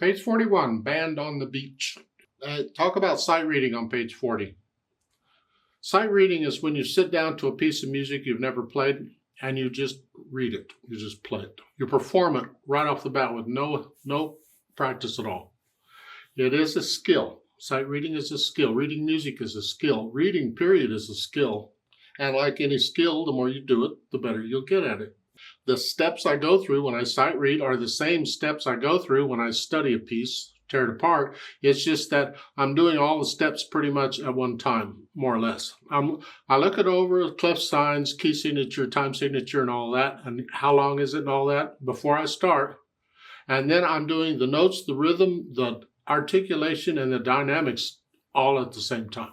Page 41, Band on the Beach. Talk about sight reading on page 40. Sight reading is when you sit down to a piece of music you've never played and you just read it. You just play it. You perform it right off the bat with no practice at all. It is a skill. Sight reading is a skill. Reading music is a skill. Reading, period, is a skill. And like any skill, the more you do it, the better you'll get at it. The steps I go through when I sight read are the same steps I go through when I study a piece, tear it apart. It's just that I'm doing all the steps pretty much at one time, more or less. I look it over, clef signs, key signature, time signature, and all that, and how long is it and all that before I start. And then I'm doing the notes, the rhythm, the articulation, and the dynamics all at the same time.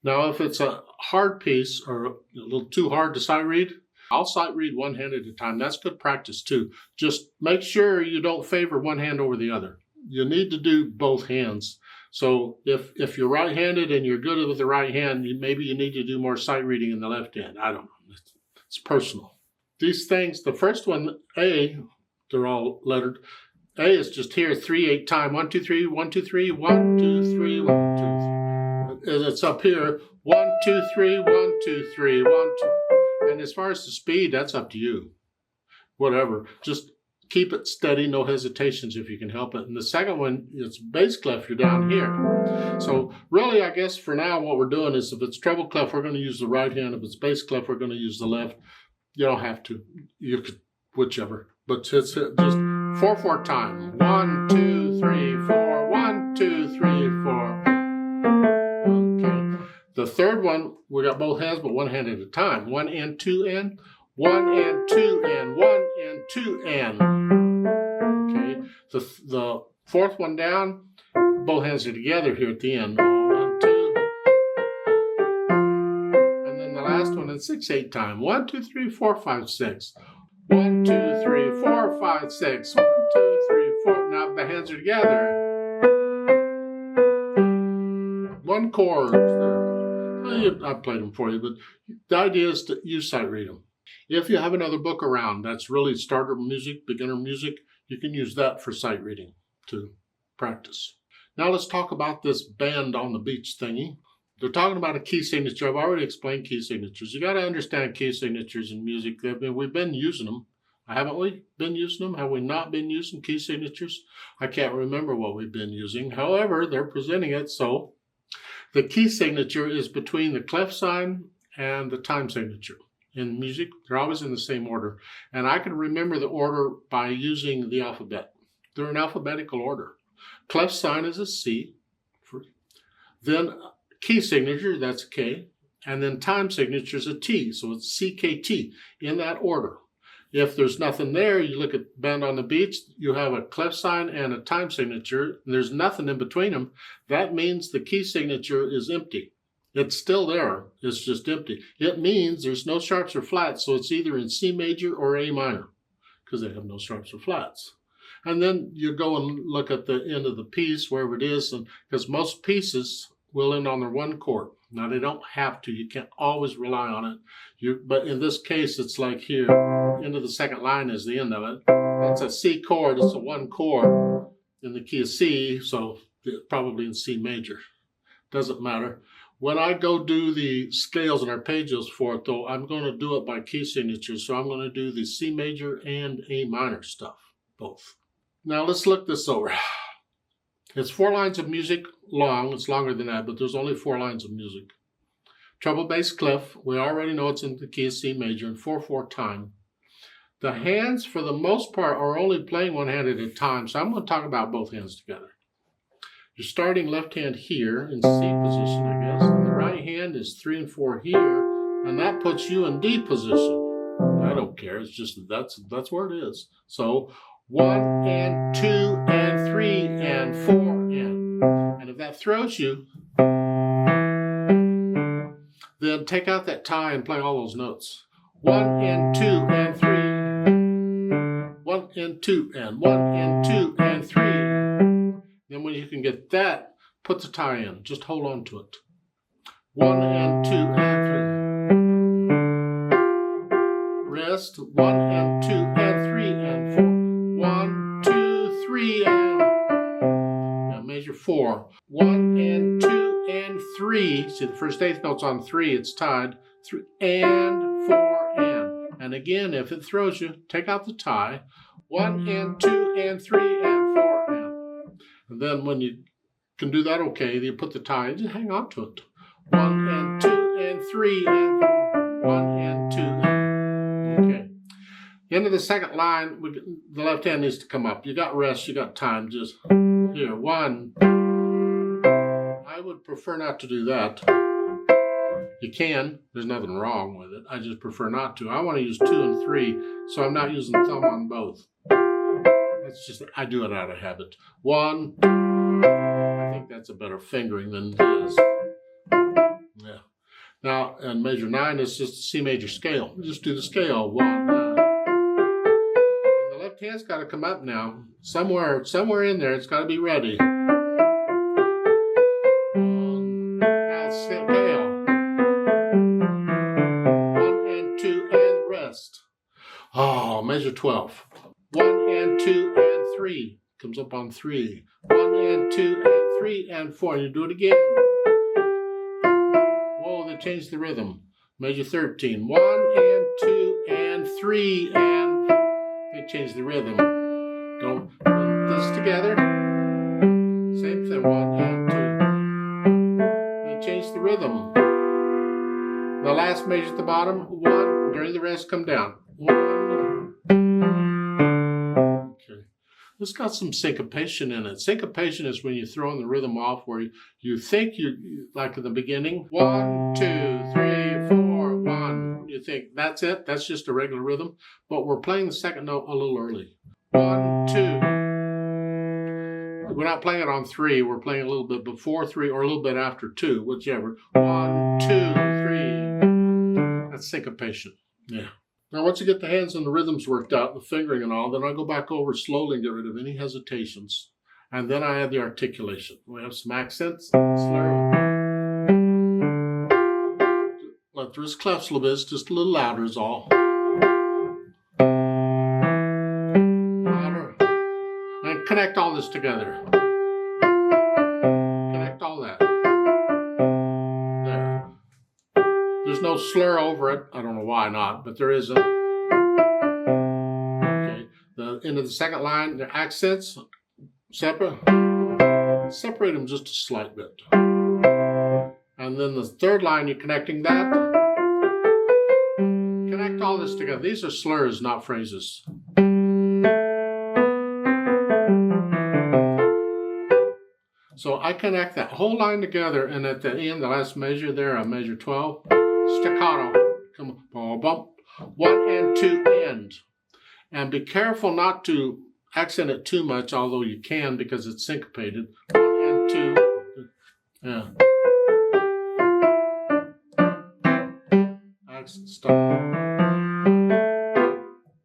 Now, if it's a hard piece or a little too hard to sight read, I'll sight read one hand at a time. That's good practice too. Just make sure you don't favor one hand over the other. You need to do both hands. So if you're right-handed and you're good with the right hand, maybe you need to do more sight reading in the left hand. I don't know. It's personal. These things, the first one, A, they're all lettered. A is just here, 3/8 time. 1, 2, 3, 1, 2, 3, 1, 2, 3, 1, 2, 3. It's up here. 1, 2, 3, 1, 2, 3, 1, 2. And as far as the speed, that's up to you. Whatever. Just keep it steady, no hesitations if you can help it. And the second one, it's bass clef, you're down here. So really, I guess for now, what we're doing is if it's treble clef, we're going to use the right hand. If it's bass clef, we're going to use the left. You don't have to. You could, whichever. But it's just 4/4 time. 1, 2, 3, 4. 1, 2, 3, 4. Okay. The third one, we got both hands, but one hand at a time. 1 and 2 and 1 and 2 and 1 and 2 and. Okay. The fourth one down, both hands are together here at the end. 1, 2. And then the last one in 6/8 time. 1, 2, 3, 4, 5, 6. 1, 2, 3, 4, 5, 6. 1, 2, 3, 4. Now the hands are together. One chord. I played them for you, but the idea is to use sight read them. If you have another book around that's really starter music, beginner music, you can use that for sight reading to practice. Now let's talk about this band on the beach thingy. They're talking about a key signature. I've already explained key signatures. You got to understand key signatures in music. We've been using them. Haven't we been using them? Have we not been using key signatures? I can't remember what we've been using. However, they're presenting it. So the key signature is between the clef sign and the time signature. In music, they're always in the same order. And I can remember the order by using the alphabet. They're in alphabetical order. Clef sign is a C. Then key signature, that's a K, and then time signature is a T, so it's CKT, in that order. If there's nothing there, you look at Band on the Beach, you have a clef sign and a time signature, and there's nothing in between them. That means the key signature is empty. It's still there, it's just empty. It means there's no sharps or flats, so it's either in C major or A minor, because they have no sharps or flats. And then you go and look at the end of the piece, wherever it is, because most pieces will end on their one chord. Now, they don't have to. You can't always rely on it. But in this case, it's like here. End of the second line is the end of it. It's a C chord. It's a one chord in the key of C, so probably in C major. Doesn't matter. When I go do the scales and arpeggios for it, though, I'm going to do it by key signature. So I'm going to do the C major and A minor stuff, both. Now, let's look this over. It's 4 lines of music long. It's longer than that, but there's only 4 lines of music. Treble bass clef, we already know it's in the key of C major in 4/4 time. The hands, for the most part, are only playing one hand at a time, so I'm going to talk about both hands together. You're starting left hand here in C position, I guess, and the right hand is 3 and 4 here, and that puts you in D position. I don't care. It's just that's where it is. So 1 and 2 and 3 and 4 and if that throws you, then take out that tie and play all those notes. 1 and 2 and 3. 1 and 2 and 1 and 2 and 3. Then when you can get that, put the tie in. Just hold on to it. 1 and 2 and 3. Rest. 1 and 2 and 3 and 4. 1, 2, 3 and 4. 1 and 2 and 3. See, the first eighth note's on 3. It's tied. 3 and 4 and. And again, if it throws you, take out the tie. 1 and 2 and 3 and 4 and. And then when you can do that okay, you put the tie, just hang on to it. 1 and 2 and 3 and 4. 1 and 2 and. Okay. End of the second line, the left hand needs to come up. You got rest, you got time. Just here, 1. I would prefer not to do that. You can, there's nothing wrong with it. I just prefer not to. I want to use 2 and 3, so I'm not using thumb on both. That's just, I do it out of habit. 1. I think that's a better fingering than this. Yeah. Now, and measure 9 is just a C major scale. Just do the scale. 1. Hand's got to come up now. Somewhere in there, it's got to be ready. Now scale. 1 and 2 and rest. Oh, measure 12. 1 and 2 and 3 comes up on 3. 1 and 2 and 3 and 4. And you do it again. Whoa, they changed the rhythm. Measure 13. 1 and 2 and 3 and. They change the rhythm. Don't put this together. Same thing, 1 and 2. They change the rhythm. The last measure at the bottom, 1. During the rest, come down. 1. Okay. This got some syncopation in it. Syncopation is when you're throwing the rhythm off where you think you, like in the beginning, 1, 2, 3, 4, 1. You think that's it, that's just a regular rhythm, but we're playing the second note a little early. 1, 2. We're not playing it on 3, we're playing a little bit before 3 or a little bit after 2, whichever. 1, 2, 3. That's syncopation. Yeah. Now once you get the hands and the rhythms worked out, the fingering and all, then I go back over slowly and get rid of any hesitations. And then I add the articulation. We have some accents, slur. Let through his clefs a little bit, it's just a little louder is all. Louder. And connect all this together. Connect all that. There. There's no slur over it. I don't know why not, but there isn't. Okay. The end of the second line, the accents, separate them just a slight bit. And then the third line, you're connecting that. Connect all this together. These are slurs, not phrases. So I connect that whole line together, and at the end, the last measure there, on measure 12, staccato. Come on, bump. 1 and 2 end. And be careful not to accent it too much, although you can because it's syncopated. 1 and 2. Yeah. Stop.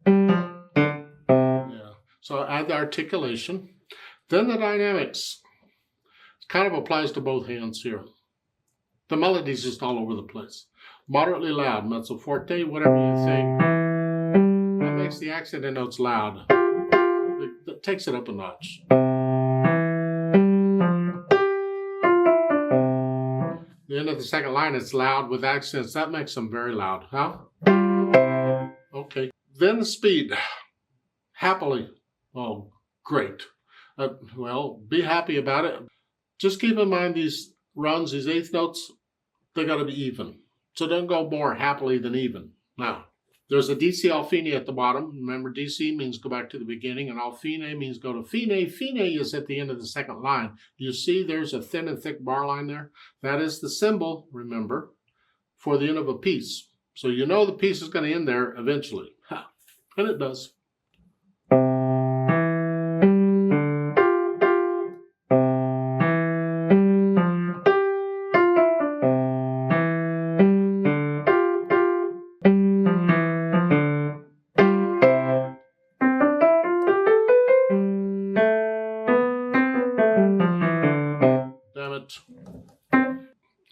Yeah. So add the articulation. Then the dynamics. It kind of applies to both hands here. The melody's just all over the place. Moderately loud, mezzo forte, whatever you think. That makes the accented notes loud. It takes it up a notch. The end of the second line, it's loud with accents. That makes them very loud, huh? Okay. Then the speed. Happily. Oh, great. Well, be happy about it. Just keep in mind these runs, these eighth notes, they got to be even. So don't go more happily than even. Now, there's a DC Alfine at the bottom. Remember, DC means go back to the beginning, and Alfine means go to Fine. Fine is at the end of the second line. You see there's a thin and thick bar line there? That is the symbol, remember, for the end of a piece. So you know the piece is going to end there eventually. Ha. And it does.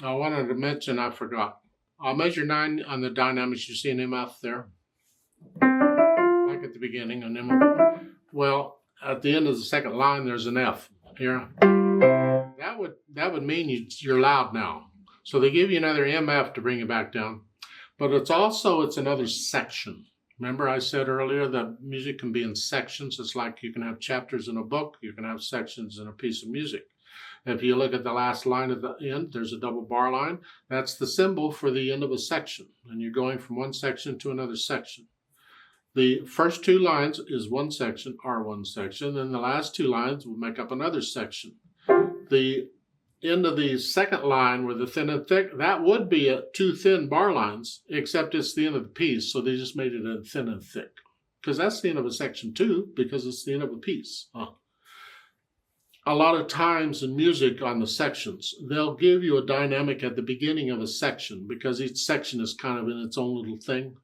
I wanted to mention, I forgot. I'll measure 9 on the dynamics. You see an MF there? Like at the beginning, an MF. Well, at the end of the second line, there's an F here. that would mean you're loud now. So they give you another MF to bring you back down. But it's another section. Remember I said earlier that music can be in sections. It's like you can have chapters in a book. You can have sections in a piece of music. If you look at the last line at the end, there's a double bar line. That's the symbol for the end of a section. And you're going from one section to another section. The first two lines is one section, are one section, and the last two lines will make up another section. The end of the second line, where the thin and thick, that would be two thin bar lines, except it's the end of the piece, so they just made it a thin and thick. Because that's the end of a section too, because it's the end of a piece. A lot of times in music on the sections, they'll give you a dynamic at the beginning of a section, because each section is kind of in its own little thing,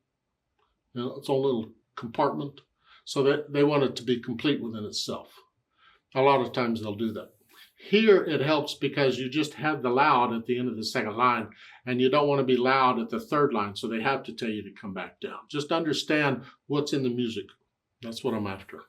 its own little compartment, so that they want it to be complete within itself. A lot of times they'll do that. Here it helps because you just have the loud at the end of the second line, and you don't want to be loud at the third line, so they have to tell you to come back down. Just understand what's in the music. That's what I'm after.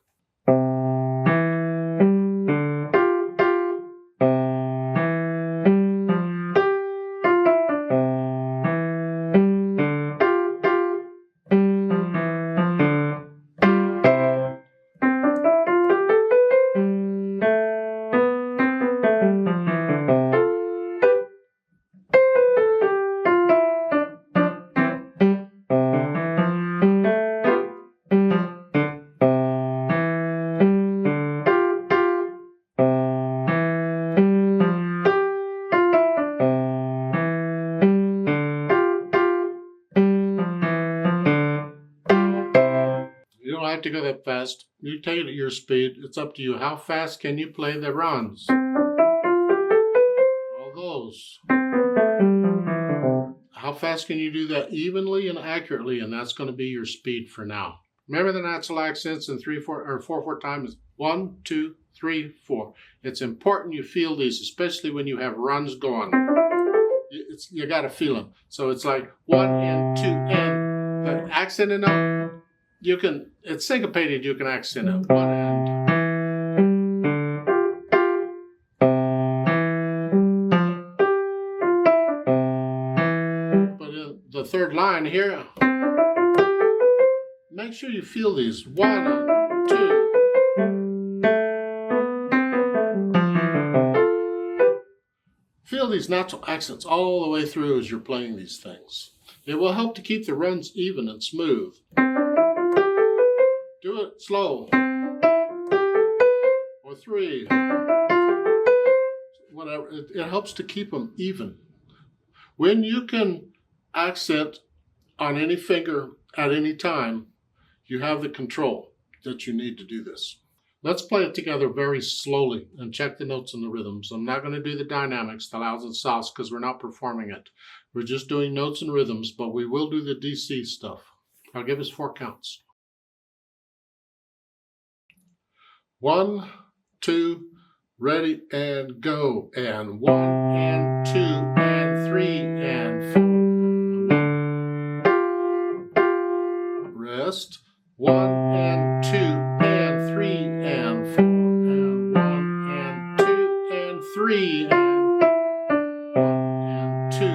To go that fast. You take it at your speed. It's up to you. How fast can you play the runs? All those. How fast can you do that evenly and accurately? And that's going to be your speed for now. Remember the natural accents in 4/4 time is 1, 2, 3, 4. It's important you feel these, especially when you have runs going. You got to feel them. So it's like 1 and 2 and the accent in up. You can, it's syncopated, you can accent it. 1 and. But in the third line here, make sure you feel these. 1 and 2. Feel these natural accents all the way through as you're playing these things. It will help to keep the runs even and smooth. Do it slow. Or 3. Whatever. It helps to keep them even. When you can accent on any finger at any time, you have the control that you need to do this. Let's play it together very slowly and check the notes and the rhythms. I'm not going to do the dynamics, the louds and softs, because we're not performing it. We're just doing notes and rhythms, but we will do the DC stuff. I'll give us 4 counts. 1, 2, ready and go. And 1 and 2 and 3 and 4. Rest. 1 and 2 and 3 and 4. And 1 and 2 and 3 and 1 and 2.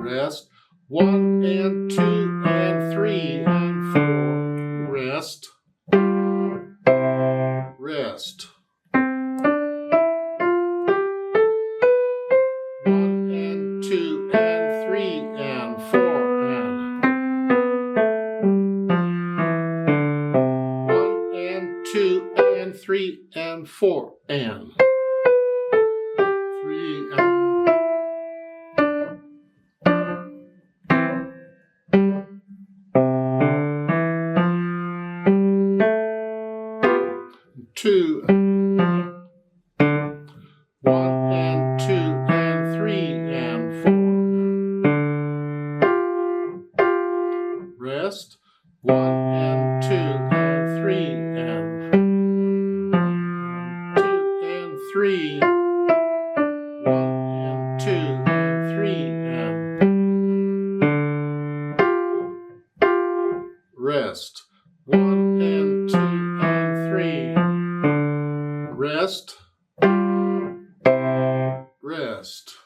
Rest. 1 and 2 and 3 and 4. Rest. Rest. 1 and 2 and 3 and 4 and 1 and 2 and 3 and 4 and 3 and 2, 1 and 2 and 3 and 4. Rest. 1 and 2 and 3 and 2 and 3. 1 and 2 and 3 and rest. 1 and 2 and rest, rest.